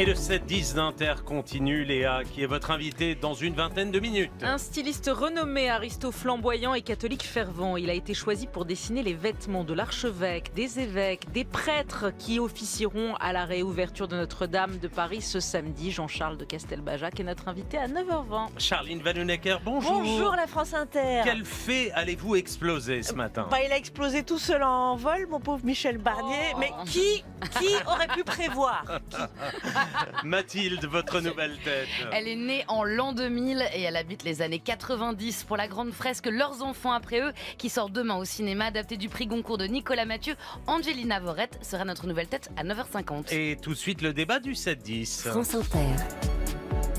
Et le 7-10 d'Inter continue, Léa, qui est votre invitée dans une vingtaine de minutes. Un styliste renommé, aristo flamboyant et catholique fervent. Il a été choisi pour dessiner les vêtements de l'archevêque, des évêques, des prêtres qui officieront à la réouverture de Notre-Dame de Paris ce samedi. Jean-Charles de Castelbajac est notre invité à 9h20. Charline Vanhoenacker, bonjour. Bonjour la France Inter. Quel fait allez-vous exploser ce matin? Il a explosé tout seul en vol, mon pauvre Michel Barnier. Oh. Mais qui aurait pu prévoir? Mathilde, votre nouvelle tête. Elle est née en l'an 2000 et elle habite les années 90 pour la grande fresque Leurs enfants après eux qui sort demain au cinéma, adapté du prix Goncourt de Nicolas Mathieu. Angelina Vorette sera notre nouvelle tête à 9h50. Et tout de suite le débat du 7-10. France Inter.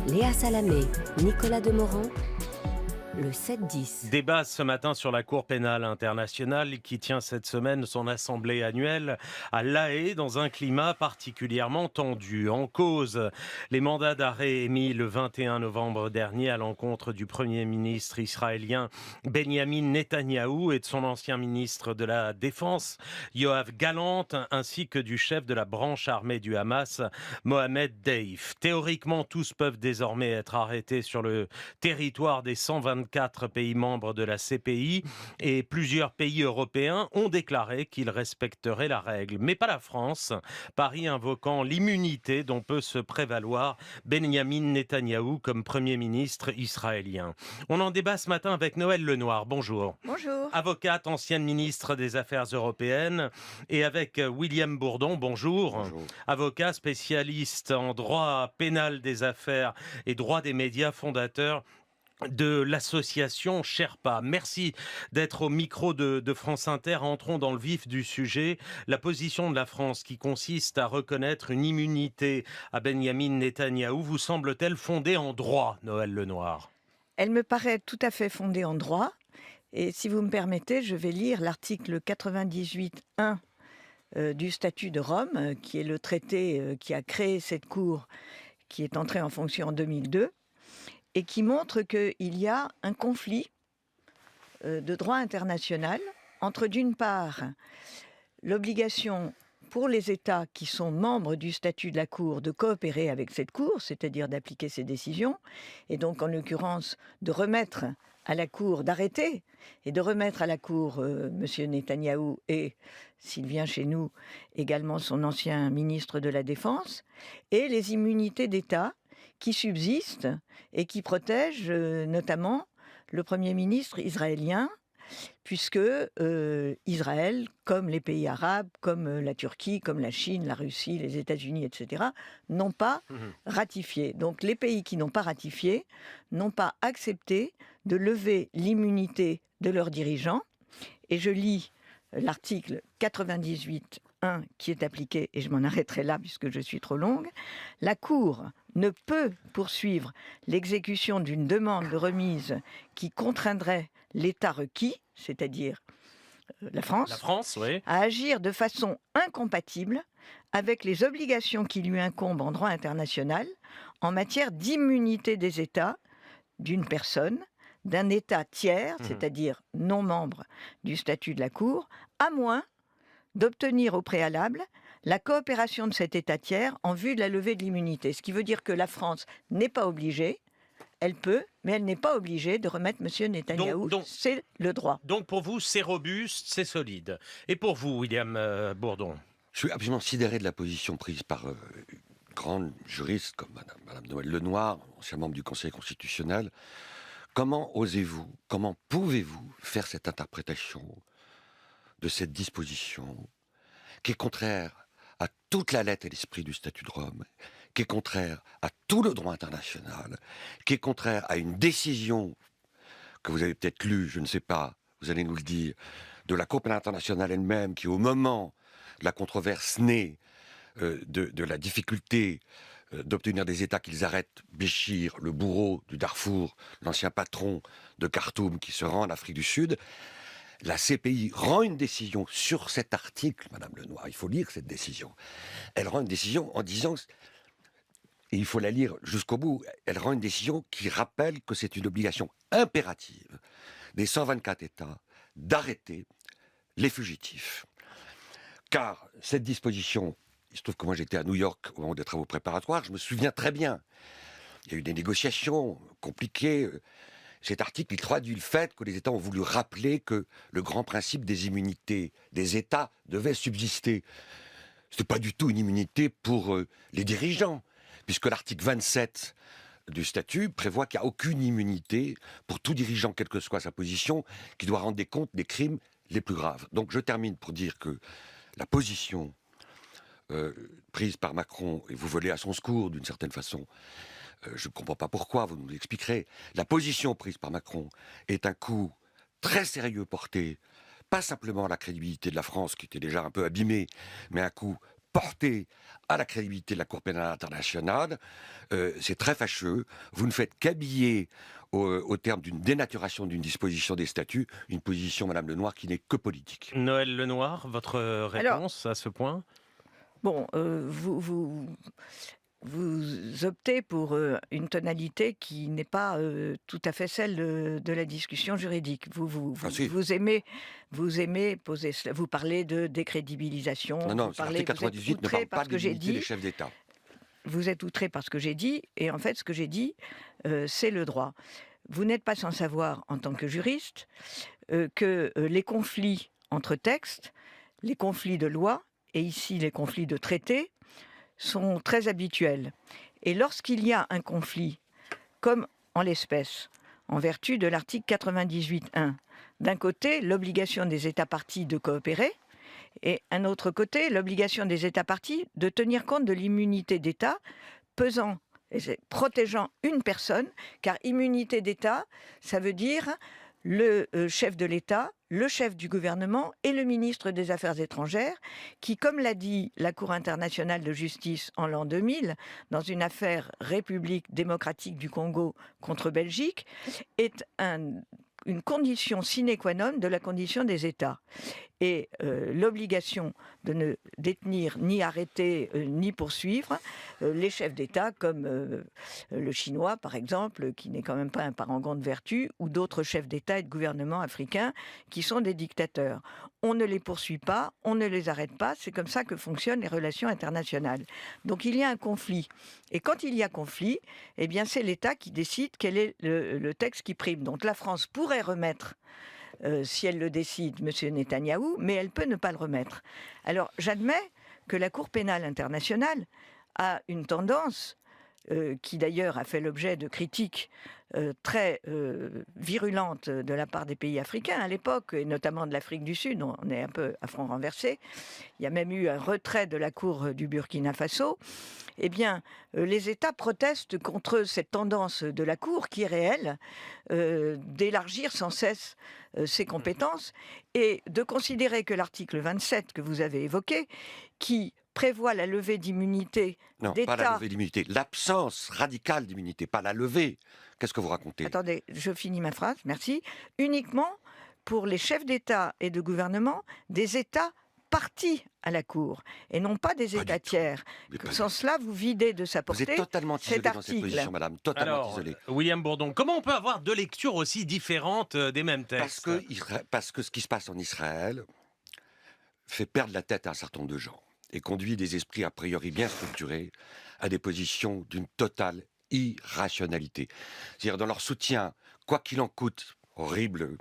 Léa Salamé, Nicolas Demorand. Le 7-10. Débat ce matin sur la Cour pénale internationale qui tient cette semaine son assemblée annuelle à La Haye dans un climat particulièrement tendu. En cause, les mandats d'arrêt émis le 21 novembre dernier à l'encontre du Premier ministre israélien Benjamin Netanyahou et de son ancien ministre de la Défense, Yoav Gallant, ainsi que du chef de la branche armée du Hamas, Mohamed Deif. Théoriquement, tous peuvent désormais être arrêtés sur le territoire des 124 pays membres de la CPI et plusieurs pays européens ont déclaré qu'ils respecteraient la règle. Mais pas la France, Paris invoquant l'immunité dont peut se prévaloir Benjamin Netanyahou comme Premier ministre israélien. On en débat ce matin avec Noëlle Lenoir. Bonjour. Bonjour. Avocate, ancienne ministre des Affaires européennes, et avec William Bourdon. Bonjour. Bonjour. Avocat spécialiste en droit pénal des affaires et droit des médias, fondateur de l'association Sherpa. Merci d'être au micro de France Inter. Entrons dans le vif du sujet. La position de la France qui consiste à reconnaître une immunité à Benjamin Netanyahou vous semble-t-elle fondée en droit, Noëlle Lenoir? Elle me paraît tout à fait fondée en droit. Et si vous me permettez, je vais lire l'article 98.1 du statut de Rome, qui est le traité qui a créé cette cour, qui est entrée en fonction en 2002. Et qui montre qu'il y a un conflit de droit international entre, d'une part, l'obligation pour les États qui sont membres du statut de la Cour de coopérer avec cette Cour, c'est-à-dire d'appliquer ses décisions, et donc en l'occurrence de remettre à la Cour, d'arrêter et de remettre à la Cour M. Netanyahou et, s'il vient chez nous, également son ancien ministre de la Défense, et les immunités d'État qui subsistent et qui protègent notamment le Premier ministre israélien, puisque Israël, comme les pays arabes, comme la Turquie, comme la Chine, la Russie, les États-Unis, etc., n'ont pas ratifié. Donc les pays qui n'ont pas ratifié n'ont pas accepté de lever l'immunité de leurs dirigeants. Et je lis l'article 98.1 qui est appliqué, et je m'en arrêterai là puisque je suis trop longue. La Cour ne peut poursuivre l'exécution d'une demande de remise qui contraindrait l'État requis, c'est-à-dire la France, oui. à agir de façon incompatible avec les obligations qui lui incombent en droit international en matière d'immunité des États d'une personne, d'un État tiers, c'est-à-dire non membre du statut de la Cour, à moins d'obtenir au préalable la coopération de cet État tiers en vue de la levée de l'immunité. Ce qui veut dire que la France n'est pas obligée, elle peut, mais elle n'est pas obligée de remettre M. Netanyahou. C'est le droit. Donc pour vous, c'est robuste, c'est solide. Et pour vous, William Bourdon? Je suis absolument sidéré de la position prise par une grande juriste comme Madame Noëlle Lenoir, ancien membre du Conseil constitutionnel. Comment osez-vous, comment pouvez-vous faire cette interprétation de cette disposition qui est contraire à toute la lettre et l'esprit du statut de Rome, qui est contraire à tout le droit international, qui est contraire à une décision que vous avez peut-être lue, je ne sais pas, vous allez nous le dire, de la Cour pénale internationale elle-même, qui au moment de la controverse née de la difficulté d'obtenir des États qu'ils arrêtent Béchir, le bourreau du Darfour, l'ancien patron de Khartoum qui se rend en Afrique du Sud, la CPI rend une décision sur cet article, Madame Lenoir, il faut lire cette décision. Elle rend une décision en disant, et il faut la lire jusqu'au bout, elle rend une décision qui rappelle que c'est une obligation impérative des 124 États d'arrêter les fugitifs. Car cette disposition il se trouve que moi j'étais à New York au moment des travaux préparatoires, je me souviens très bien. Il y a eu des négociations compliquées. Cet article, il traduit le fait que les États ont voulu rappeler que le grand principe des immunités des États devait subsister. Ce n'est pas du tout une immunité pour les dirigeants, puisque l'article 27 du statut prévoit qu'il n'y a aucune immunité pour tout dirigeant, quelle que soit sa position, qui doit rendre des comptes des crimes les plus graves. Donc je termine pour dire que la position prise par Macron, et vous volez à son secours d'une certaine façon, je ne comprends pas pourquoi, vous nous l'expliquerez, la position prise par Macron est un coup très sérieux porté, pas simplement à la crédibilité de la France, qui était déjà un peu abîmée, mais un coup porté à la crédibilité de la Cour pénale internationale. C'est très fâcheux. Vous ne faites qu'habiller au terme d'une dénaturation d'une disposition des statuts, une position, Madame Lenoir, qui n'est que politique. Noël Lenoir, votre réponse à ce point? Bon, vous optez pour une tonalité qui n'est pas tout à fait celle de la discussion juridique. Ah, si. Vous aimez poser cela. Vous parlez de décrédibilisation. Non, vous l'article 98 ne parle pas de l'immunité des chefs d'État. Vous êtes outré par ce que j'ai dit, et en fait, ce que j'ai dit, c'est le droit. Vous n'êtes pas sans savoir, en tant que juriste, que les conflits entre textes, les conflits de loi, et ici les conflits de traités, sont très habituels. Et lorsqu'il y a un conflit, comme en l'espèce, en vertu de l'article 98.1, d'un côté, l'obligation des États parties de coopérer, et un autre côté, l'obligation des États parties de tenir compte de l'immunité d'État pesant et protégeant une personne, car immunité d'État, ça veut dire le chef de l'État, le chef du gouvernement et le ministre des Affaires étrangères, qui, comme l'a dit la Cour internationale de justice en l'an 2000, dans une affaire République démocratique du Congo contre Belgique, est une condition sine qua non de la condition des États. Et l'obligation de ne détenir, ni arrêter, ni poursuivre les chefs d'État, comme le Chinois, par exemple, qui n'est quand même pas un parangon de vertu, ou d'autres chefs d'État et de gouvernement africains qui sont des dictateurs. On ne les poursuit pas, on ne les arrête pas, c'est comme ça que fonctionnent les relations internationales. Donc il y a un conflit. Et quand il y a conflit, eh bien c'est l'État qui décide quel est le texte qui prime. Donc la France pourrait remettre, si elle le décide, M. Netanyahou, mais elle peut ne pas le remettre. Alors j'admets que la Cour pénale internationale a une tendance, qui d'ailleurs a fait l'objet de critiques très virulentes de la part des pays africains à l'époque, et notamment de l'Afrique du Sud. On est un peu à front renversé. Il y a même eu un retrait de la Cour du Burkina Faso. Eh bien, les États protestent contre cette tendance de la Cour, qui est réelle, d'élargir sans cesse ses compétences, et de considérer que l'article 27 que vous avez évoqué, qui prévoit la levée d'immunité d'État... Non, pas la levée d'immunité, l'absence radicale d'immunité, pas la levée. Qu'est-ce que vous racontez? Attendez, je finis ma phrase, merci. Uniquement pour les chefs d'État et de gouvernement des États partis à la Cour, et non pas des États tiers. Sans cela, vous videz de sa portée Vous êtes totalement isolé cet dans cette article. position, madame, totalement Alors, isolé. William Bourdon, comment on peut avoir deux lectures aussi différentes des mêmes textes? Parce que ce qui se passe en Israël fait perdre la tête à un certain nombre de gens et conduit des esprits a priori bien structurés à des positions d'une totale irrationalité. C'est-à-dire dans leur soutien, quoi qu'il en coûte, horrible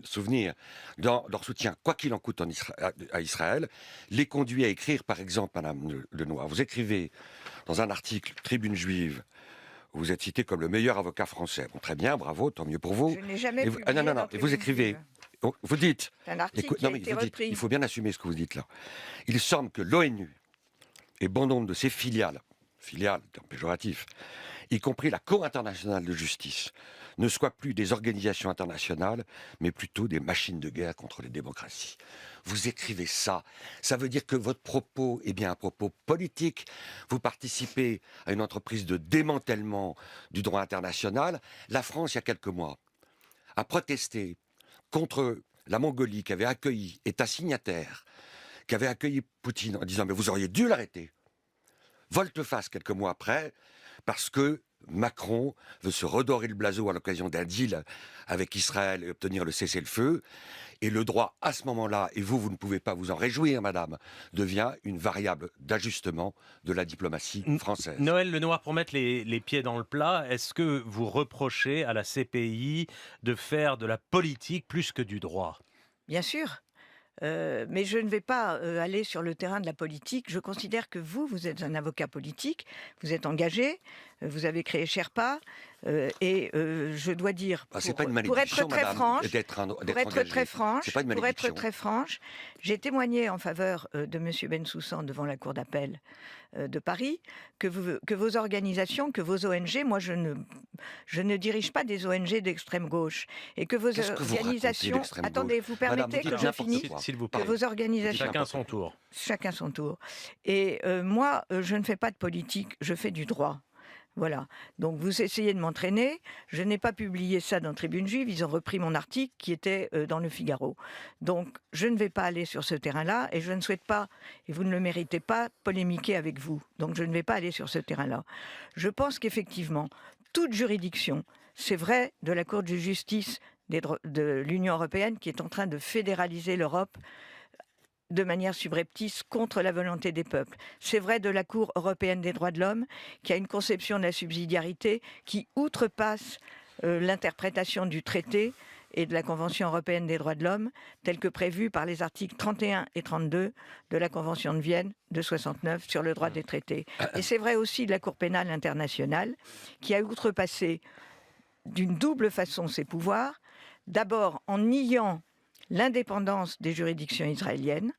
souvenir, dans leur soutien, quoi qu'il en coûte à Israël, les conduit à écrire, par exemple, Madame Lenoir, vous écrivez dans un article Tribune Juive, vous êtes cité comme le meilleur avocat français. Bon, très bien, bravo, tant mieux pour vous. Je n'ai jamais publié non, dans et vous Tribune écrivez... Juive. Vous dites, C'est un article qui a été repris. il faut bien assumer ce que vous dites là. Il semble que l'ONU et bon nombre de ses filiales, terme péjoratif, y compris la Cour internationale de justice, ne soient plus des organisations internationales, mais plutôt des machines de guerre contre les démocraties. Vous écrivez ça, ça veut dire que votre propos est bien un propos politique. Vous participez à une entreprise de démantèlement du droit international. La France, il y a quelques mois, a protesté contre la Mongolie, qui avait accueilli, État signataire, qui avait accueilli Poutine en disant « mais vous auriez dû l'arrêter ». Volte-face, quelques mois après, parce que Macron veut se redorer le blason à l'occasion d'un deal avec Israël et obtenir le cessez-le-feu. Et le droit, à ce moment-là, et vous ne pouvez pas vous en réjouir, madame, devient une variable d'ajustement de la diplomatie française. Noël Lenoir, pour mettre les pieds dans le plat, est-ce que vous reprochez à la CPI de faire de la politique plus que du droit ? Bien sûr. Mais je ne vais pas aller sur le terrain de la politique. Je considère que vous êtes un avocat politique, vous êtes engagé, vous avez créé Sherpa, et je dois dire, pour être très franche, j'ai témoigné en faveur de M. Bensoussan devant la Cour d'appel de Paris, que vos organisations, que vos ONG, moi je ne dirige pas des ONG d'extrême gauche, et que vos organisations... Attendez, vous permettez que je finisse ? S'il vous plaît. Que vos organisations... Chacun son tour. Chacun son tour. Et moi, je ne fais pas de politique, je fais du droit. Voilà. Donc vous essayez de m'entraîner. Je n'ai pas publié ça dans Tribune Juive. Ils ont repris mon article qui était dans Le Figaro. Donc je ne vais pas aller sur ce terrain-là et je ne souhaite pas, et vous ne le méritez pas, polémiquer avec vous. Donc je ne vais pas aller sur ce terrain-là. Je pense qu'effectivement, toute juridiction, c'est vrai de la Cour de justice de l'Union européenne qui est en train de fédéraliser l'Europe de manière subreptice contre la volonté des peuples. C'est vrai de la Cour européenne des droits de l'homme, qui a une conception de la subsidiarité qui outrepasse l'interprétation du traité et de la Convention européenne des droits de l'homme, telle que prévue par les articles 31 et 32 de la Convention de Vienne de 69 sur le droit des traités. Et c'est vrai aussi de la Cour pénale internationale, qui a outrepassé d'une double façon ses pouvoirs, d'abord en niant l'indépendance des juridictions israéliennes,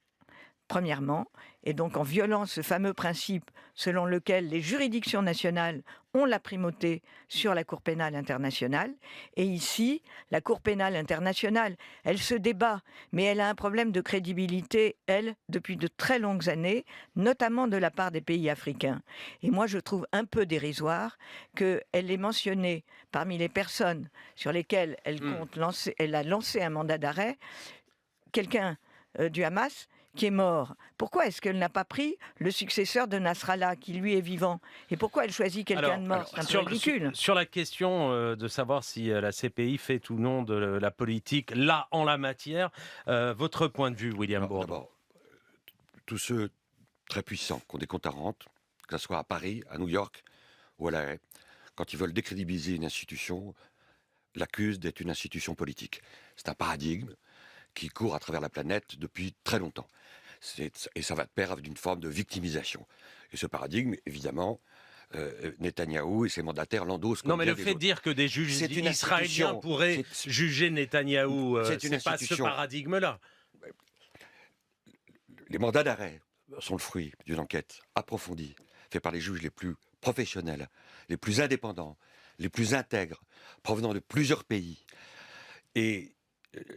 premièrement, et donc en violant ce fameux principe selon lequel les juridictions nationales ont la primauté sur la Cour pénale internationale. Et ici, la Cour pénale internationale, elle se débat, mais elle a un problème de crédibilité, elle, depuis de très longues années, notamment de la part des pays africains. Et moi, je trouve un peu dérisoire qu'elle ait mentionné parmi les personnes sur lesquelles elle a lancé un mandat d'arrêt, quelqu'un du Hamas qui est mort. Pourquoi est-ce qu'elle n'a pas pris le successeur de Nasrallah, qui lui est vivant ? Et pourquoi elle choisit quelqu'un de mort ? C'est un peu ridicule. Sur la question de savoir si la CPI fait ou non de la politique, là, en la matière, votre point de vue, William Bourd ? D'abord, tous ceux très puissants qui ont des comptes à rente, que ce soit à Paris, à New York ou à La Haye, quand ils veulent décrédibiliser une institution, l'accusent d'être une institution politique. C'est un paradigme qui court à travers la planète depuis très longtemps. Et ça va de pair avec une forme de victimisation. Et ce paradigme, évidemment, Netanyahou et ses mandataires l'endossent. Non, mais le fait de dire que des juges israéliens pourraient juger Netanyahou, c'est pas ce paradigme-là. Les mandats d'arrêt sont le fruit d'une enquête approfondie, faite par les juges les plus professionnels, les plus indépendants, les plus intègres, provenant de plusieurs pays. Et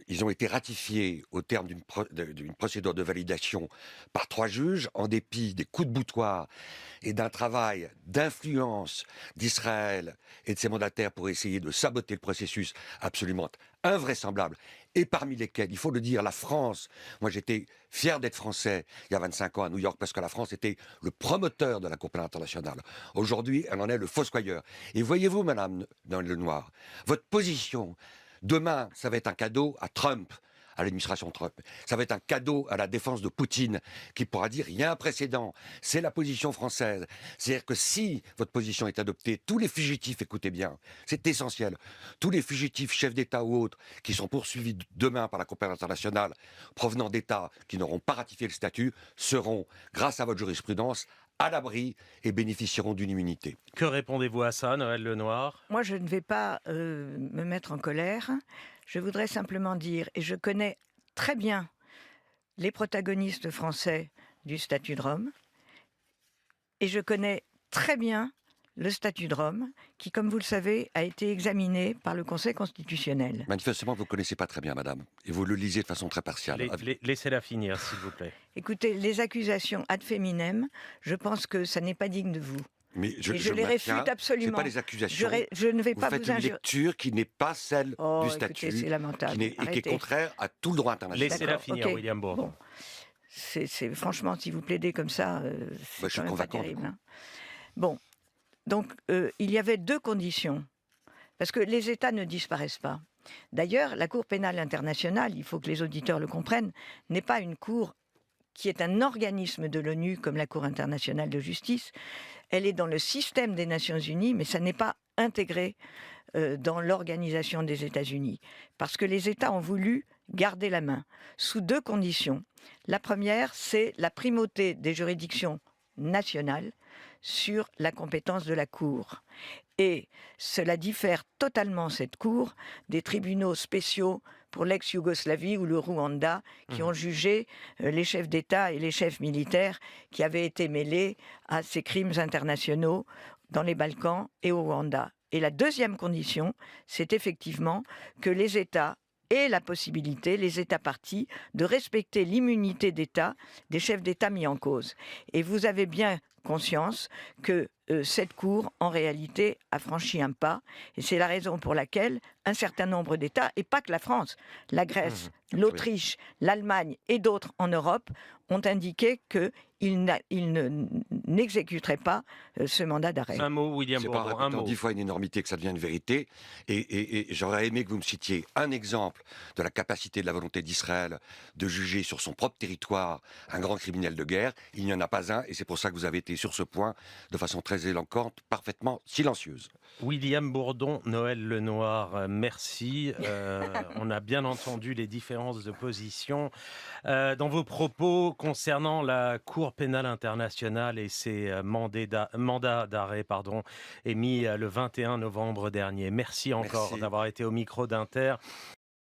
ils ont été ratifiés au terme d'une procédure de validation par 3 juges, en dépit des coups de boutoir et d'un travail d'influence d'Israël et de ses mandataires pour essayer de saboter le processus absolument invraisemblable, et parmi lesquels, il faut le dire, la France. Moi, j'étais fier d'être français il y a 25 ans à New York, parce que la France était le promoteur de la Cour pénale internationale. Aujourd'hui, elle en est le fossoyeur. Et voyez-vous, madame Lenoir, votre position... Demain, ça va être un cadeau à Trump, à l'administration Trump. Ça va être un cadeau à la défense de Poutine, qui pourra dire il y a un précédent. C'est la position française. C'est-à-dire que si votre position est adoptée, tous les fugitifs, écoutez bien, c'est essentiel, tous les fugitifs, chefs d'État ou autres, qui sont poursuivis demain par la Cour pénale internationale, provenant d'États qui n'auront pas ratifié le statut, seront, grâce à votre jurisprudence, à l'abri et bénéficieront d'une immunité. Que répondez-vous à ça, Noël Lenoir ? Moi, je ne vais pas me mettre en colère. Je voudrais simplement dire, et je connais très bien les protagonistes français du statut de Rome, et je connais très bien le statut de Rome, qui, comme vous le savez, a été examiné par le Conseil constitutionnel. Manifestement, vous ne connaissez pas très bien, madame, et vous le lisez de façon très partiale. Laissez-la finir, s'il vous plaît. Écoutez, les accusations ad féminem, je pense que ça n'est pas digne de vous. Mais je les réfute absolument. Ce pas les accusations. Je ne vais pas vous faites une lecture qui n'est pas celle du statut, écoutez, c'est lamentable. et qui est contraire à tout le droit international. Laissez-la finir, okay. William Bourd. Bon. Franchement, si vous plaidez comme ça, c'est quand même pas terrible. Hein. Bon, Donc, il y avait deux conditions. Parce que les États ne disparaissent pas. D'ailleurs, la Cour pénale internationale, il faut que les auditeurs le comprennent, n'est pas une cour qui est un organisme de l'ONU comme la Cour internationale de justice. Elle est dans le système des Nations unies, mais ça n'est pas intégré dans l'organisation des États-Unis. Parce que les États ont voulu garder la main, sous deux conditions. La première, c'est la primauté des juridictions nationales sur la compétence de la Cour. Et cela diffère totalement, cette Cour, des tribunaux spéciaux pour l'ex-Yougoslavie ou le Rwanda, qui ont jugé les chefs d'État et les chefs militaires qui avaient été mêlés à ces crimes internationaux dans les Balkans et au Rwanda. Et la deuxième condition, c'est effectivement que les États aient la possibilité, les États partis, de respecter l'immunité d'État des chefs d'État mis en cause. Et vous avez bien conscience que cette Cour, en réalité, a franchi un pas. Et c'est la raison pour laquelle un certain nombre d'États, et pas que la France, la Grèce, l'Autriche, l'Allemagne et d'autres en Europe, ont indiqué qu'ils n'exécuteraient pas ce mandat d'arrêt. Un mot, William C'est pas en Bourdon, un répétant mot. 10 fois une énormité que ça devient une vérité. Et j'aurais aimé que vous me citiez un exemple de la capacité de la volonté d'Israël de juger sur son propre territoire un grand criminel de guerre. Il n'y en a pas un, et c'est pour ça que vous avez été sur ce point de façon très éloquente, parfaitement silencieuse. William Bourdon, Noël Lenoir, merci. On a bien entendu les différences de position. Dans vos propos concernant la Cour pénale internationale et ses mandats d'arrêt émis le 21 novembre dernier. Merci encore Merci. d'avoir été au micro d'Inter.